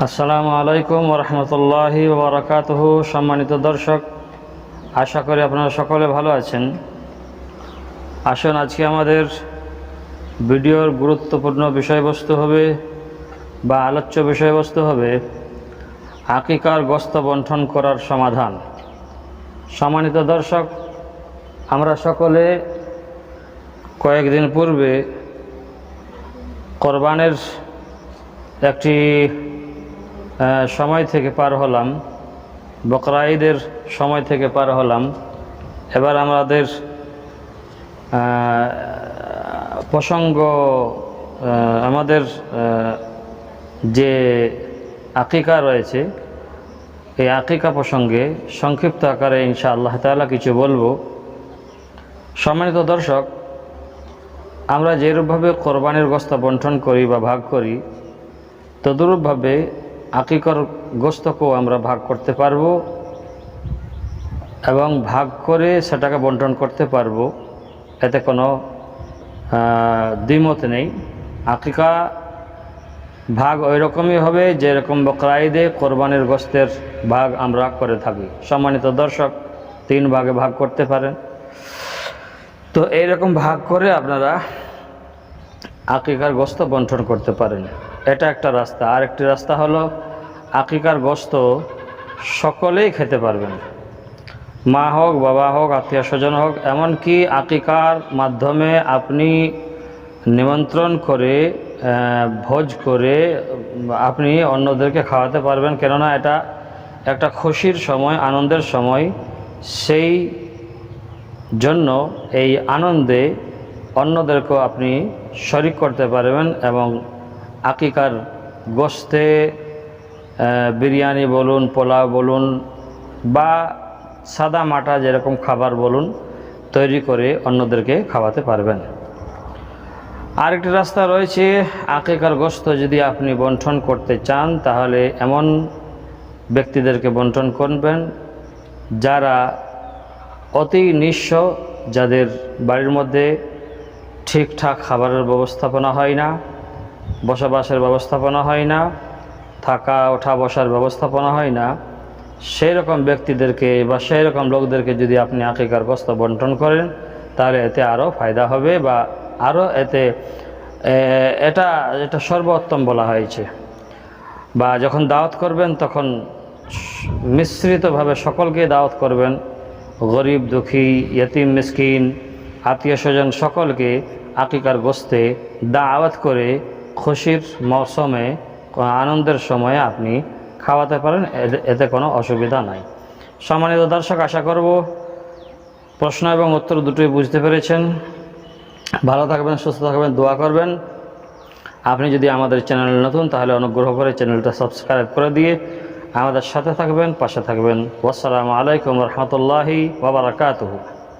আসসালামু আলাইকুম ওরহমতুল্লাহি ওবরাকাতুহু। সম্মানিত দর্শক, আশা করি আপনারা সকলে ভালো আছেন। আসুন, আজকে আমাদের ভিডিওর গুরুত্বপূর্ণ বিষয়বস্তু হবে বা আলোচ্য বিষয়বস্তু হবে আকিকার গোশত বণ্টন করার সমাধান। সম্মানিত দর্শক, আমরা সকলে কয়েকদিন পূর্বে কোরবানের একটি সময় থেকে পার হলাম, বকরা ঈদের সময় থেকে পার হলাম। এবার আমাদের প্রসঙ্গ আমাদের যে আকিকা রয়েছে, এই আকিকা প্রসঙ্গে সংক্ষিপ্ত আকারে ইনশাআল্লাহ তাআলা কিছু বলবো। সম্মানিত দর্শক, আমরা যেরূপভাবে কোরবানির গোশত বণ্টন করি বা ভাগ করি, তদরূপভাবে আকিকার গোশতকেও আমরা ভাগ করতে পারবো এবং ভাগ করে সেটাকে বণ্টন করতে পারবো। এতে কোনো দ্বিমত নেই। আকিকা ভাগ ওই রকমই হবে যেরকম বকরা ঈদে কোরবানির গোশতের ভাগ আমরা করে থাকি। সম্মানিত দর্শক, 3 ভাগে ভাগ করতে পারেন। তো এইরকম ভাগ করে আপনারা আকিকার গোশত বণ্টন করতে পারেন। এটা একটা রাস্তা। আরেকটি রাস্তা হলো আকিকার গোশত সকলেই খেতে পারবেন, মা হোক, বাবা হোক, আত্মীয় স্বজন হোক। এমনকি আকিকার মাধ্যমে আপনি নিমন্ত্রণ করে ভোজ করে আপনি অন্যদেরকে খাওয়াতে পারবেন। কেননা এটা একটা খুশির সময়, আনন্দের সময়। সেই জন্য এই আনন্দে অন্যদেরকেও আপনি শরিক করতে পারবেন এবং আকিকার গোশতে বিরিয়ানি বলুন, পোলাও বলুন বা সাদা মাটা যেরকম খাবার বলুন, তৈরি করে অন্যদেরকে খাওয়াতে পারবেন। আরেকটি রাস্তা রয়েছে, আকিকার গোশত যদি আপনি বণ্টন করতে চান তাহলে এমন ব্যক্তিদেরকে বণ্টন করবেন যারা অতি নিঃস্ব, যাদের বাড়ির মধ্যে ঠিকঠাক খাবারের ব্যবস্থাপনা হয় না, বসবাসের ব্যবস্থাপনা হয় না, থাকা ওঠা বসার ব্যবস্থাপনা হয় না। সেই রকম ব্যক্তিদেরকে বা সেই রকম লোকদেরকে যদি আপনি আকিকার গোশত বণ্টন করেন তাহলে এতে আরও ফায়দা হবে বা আরও এতে এটা সর্বোত্তম বলা হয়েছে। বা যখন দাওয়াত করবেন তখন মিশ্রিতভাবে সকলকে দাওয়াত করবেন, গরিব, দুঃখী, ইয়তিম, মিসকিন, আত্মীয় স্বজন সকলকে আকিকার গোশতে দাওয়াত করে খুশির মৌসুমে, আনন্দের সময়ে আপনি খাওয়াতে পারেন। এতে কোনো অসুবিধা নাই। সম্মানিত দর্শক, আশা করব প্রশ্ন এবং উত্তর দুটোই বুঝতে পেরেছেন। ভালো থাকবেন, সুস্থ থাকবেন, দোয়া করবেন। আপনি যদি আমাদের চ্যানেলে নতুন তাহলে অনুগ্রহ করে চ্যানেলটা সাবস্ক্রাইব করে দিয়ে আমাদের সাথে থাকবেন, পাশে থাকবেন। আসসালামু আলাইকুম রহমতুল্লাহি ওয়া বারাকাতুহু।